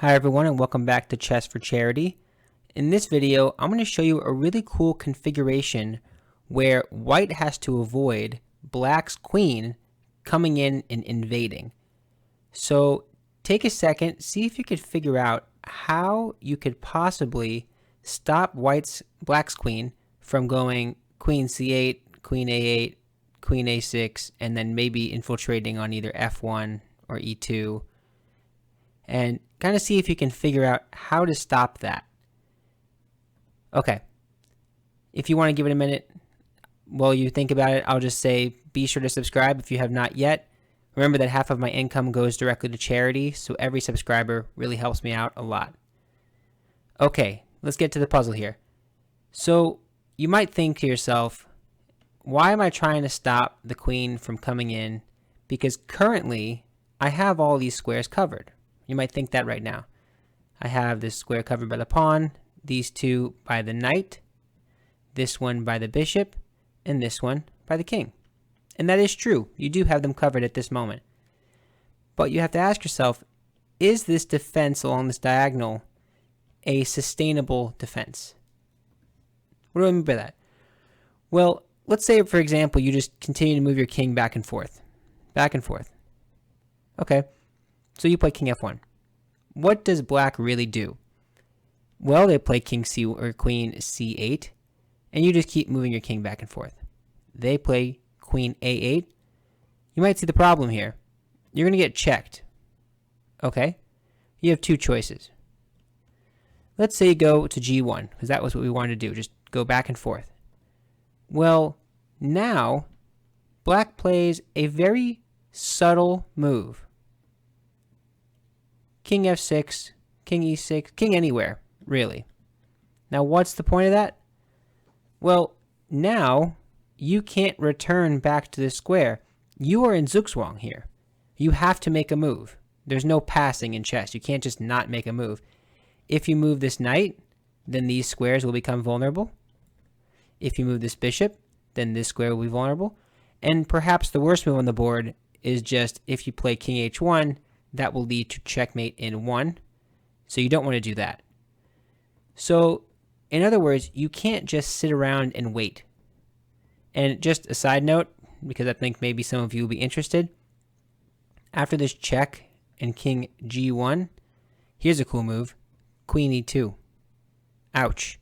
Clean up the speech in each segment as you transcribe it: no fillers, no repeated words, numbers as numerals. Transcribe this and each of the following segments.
Hi everyone and welcome back to Chess for Charity. In this video, I'm going to show you a really cool configuration where white has to avoid black's queen coming in and invading. So take a second, see if you could figure out how you could possibly stop black's queen from going queen c8, queen a8, queen a6, and then maybe infiltrating on either f1 or e2, and kind of see if you can figure out how to stop that. Okay, if you want to give it a minute while you think about it, I'll just say be sure to subscribe if you have not yet. Remember that half of my income goes directly to charity, so every subscriber really helps me out a lot. Okay, let's get to the puzzle here. So you might think to yourself, why am I trying to stop the queen from coming in? Because currently I have all these squares covered. You might think that right now. I have this square covered by the pawn, these two by the knight, this one by the bishop, and this one by the king. And that is true. You do have them covered at this moment. But you have to ask yourself, is this defense along this diagonal a sustainable defense? What do I mean by that? Well, let's say, for example, you just continue to move your king back and forth. Back and forth. Okay. So you play king f1. What does black really do? Well, they play king c or queen c8, and you just keep moving your king back and forth. They play queen a8. You might see the problem here. You're going to get checked. Okay? You have two choices. Let's say you go to g1, because that was what we wanted to do, just go back and forth. Well, now black plays a very subtle move. King f6, king e6, king anywhere, really. Now, what's the point of that? Well, now you can't return back to the square. You are in Zugzwang here. You have to make a move. There's no passing in chess. You can't just not make a move. If you move this knight, then these squares will become vulnerable. If you move this bishop, then this square will be vulnerable. And perhaps the worst move on the board is just if you play king h1, that will lead to checkmate in 1. So you don't want to do that. So, in other words, you can't just sit around and wait. And just a side note, because I think maybe some of you will be interested, after this check and king g1, here's a cool move, queen e2. Ouch.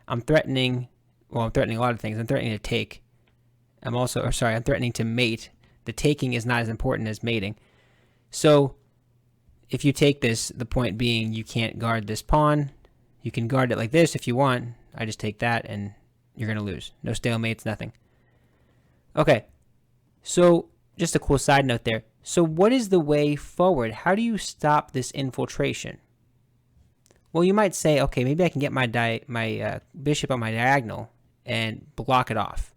I'm threatening a lot of things. I'm threatening to take. I'm threatening to mate. The taking is not as important as mating. So, if you take this, the point being you can't guard this pawn. You can guard it like this if you want. I just take that and you're going to lose. No stalemates, nothing. Okay, so just a cool side note there. So what is the way forward? How do you stop this infiltration? Well, you might say, okay, maybe I can get my bishop on my diagonal and block it off.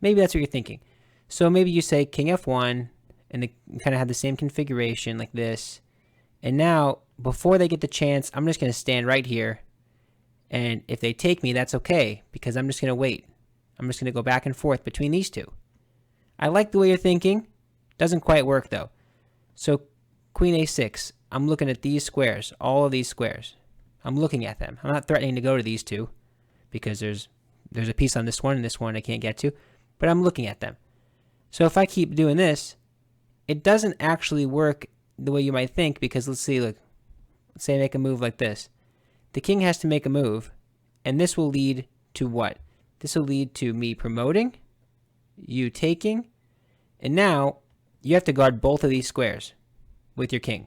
Maybe that's what you're thinking. So maybe you say king f1, and they kind of have the same configuration like this. And now, before they get the chance, I'm just going to stand right here. And if they take me, that's okay, because I'm just going to wait. I'm just going to go back and forth between these two. I like the way you're thinking. Doesn't quite work, though. So, queen a6. I'm looking at these squares, all of these squares. I'm looking at them. I'm not threatening to go to these two, because there's a piece on this one and this one I can't get to. But I'm looking at them. So if I keep doing this, it doesn't actually work the way you might think, because let's say I make a move like this. The king has to make a move, and this will lead to what? This will lead to me promoting, you taking, and now you have to guard both of these squares with your king.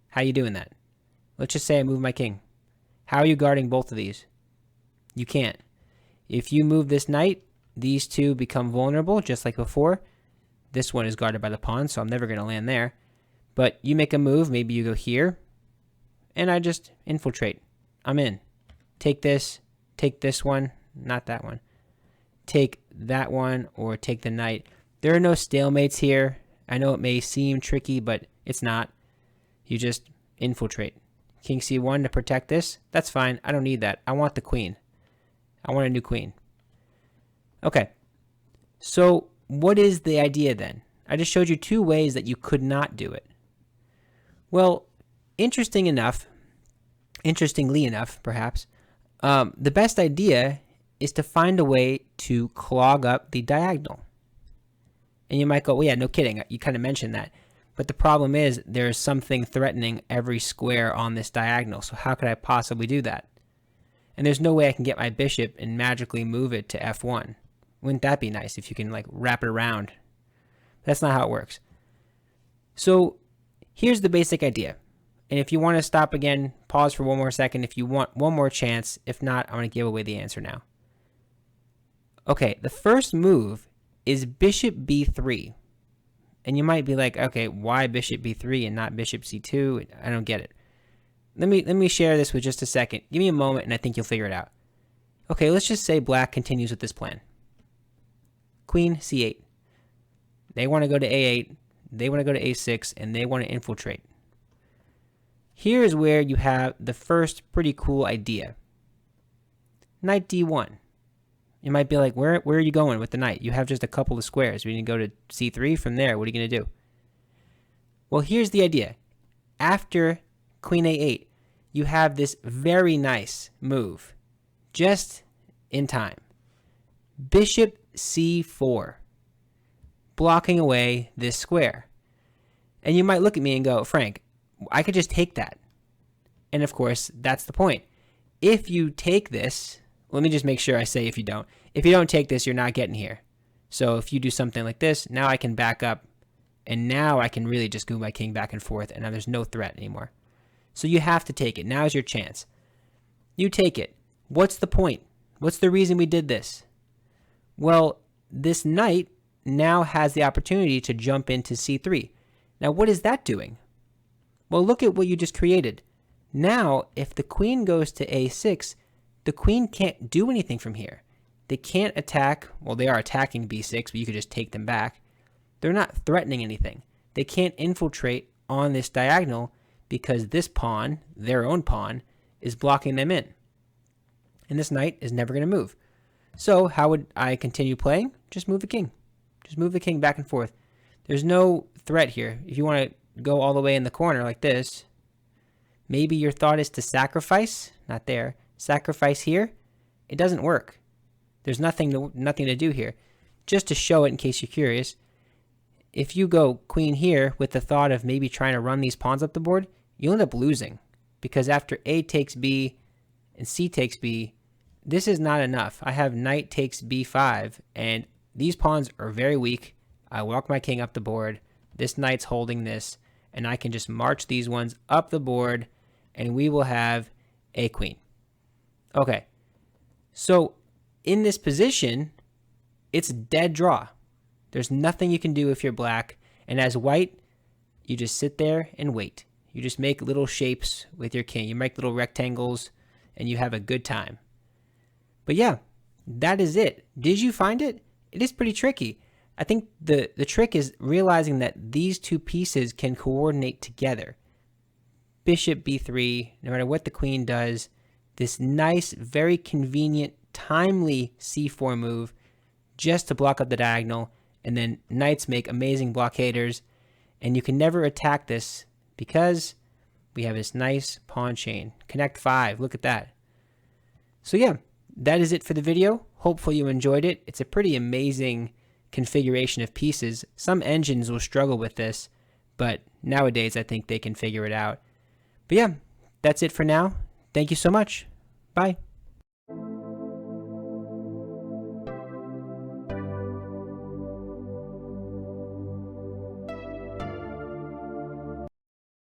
How are you doing that? Let's just say I move my king. How are you guarding both of these? You can't. If you move this knight, these two become vulnerable, just like before. This one is guarded by the pawn, so I'm never going to land there. But you make a move, maybe you go here, and I just infiltrate. I'm in. Take this one, not that one. Take that one, or take the knight. There are no stalemates here. I know it may seem tricky, but it's not. You just infiltrate. King c1 to protect this. That's fine. I don't need that. I want the queen. I want a new queen. Okay. So what is the idea then? I just showed you two ways that you could not do it. Well, interesting enough, Interestingly enough, perhaps, the best idea is to find a way to clog up the diagonal. And you might go, well, yeah, no kidding. You kind of mentioned that. But the problem is there's something threatening every square on this diagonal. So how could I possibly do that? And there's no way I can get my bishop and magically move it to f1. Wouldn't that be nice if you can like wrap it around? That's not how it works. So here's the basic idea. And if you want to stop again, pause for one more second if you want one more chance. If not, I'm going to give away the answer now. Okay, the first move is bishop b3. And you might be like, okay, why bishop b3 and not bishop c2? I don't get it. Let me share this with just a second. Give me a moment and I think you'll figure it out. Okay, let's just say black continues with this plan. Queen c8. They want to go to a8. They want to go to a6, and they want to infiltrate. Here's where you have the first pretty cool idea. Knight d1. You might be like, where are you going with the knight? You have just a couple of squares. We need to go to c3. From there, what are you going to do? Well, here's the idea. After queen a8, you have this very nice move. Just in time. Bishop c4. Blocking away this square. And you might look at me and go, Frank, I could just take that. And of course, that's the point. If you take this, let me just make sure I say if you don't. If you don't take this, you're not getting here. So if you do something like this, now I can back up. And now I can really just move my king back and forth. And now there's no threat anymore. So you have to take it. Now's your chance. You take it. What's the point? What's the reason we did this? Well, this knight now has the opportunity to jump into c3. Now, what is that doing? Well, look at what you just created. Now, if the queen goes to a6, the queen can't do anything from here. They can't attack. Well, they are attacking b6, but you could just take them back. They're not threatening anything. They can't infiltrate on this diagonal because this pawn, their own pawn, is blocking them in. And this knight is never going to move. So how would I continue playing? Just move the king. Just move the king back and forth. There's no threat here. If you want to go all the way in the corner like this, maybe your thought is to sacrifice. Not there. Sacrifice here. It doesn't work. There's nothing to do here. Just to show it in case you're curious, if you go queen here with the thought of maybe trying to run these pawns up the board, you'll end up losing. Because after a takes b and c takes b, this is not enough. I have knight takes b5, and these pawns are very weak. I walk my king up the board. This knight's holding this, and I can just march these ones up the board, and we will have a queen. Okay, so in this position, it's dead draw. There's nothing you can do if you're black, and as white, you just sit there and wait. You just make little shapes with your king. You make little rectangles, and you have a good time. But yeah, that is it. Did you find it? It is pretty tricky. I think the trick is realizing that these two pieces can coordinate together. Bishop b3, no matter what the queen does, this nice, very convenient, timely c4 move just to block up the diagonal, and then knights make amazing blockaders, and you can never attack this because we have this nice pawn chain. Connect 5, look at that. So yeah, that is it for the video. Hopefully you enjoyed it. It's a pretty amazing configuration of pieces. Some engines will struggle with this, but nowadays I think they can figure it out. But yeah, that's it for now. Thank you so much. Bye.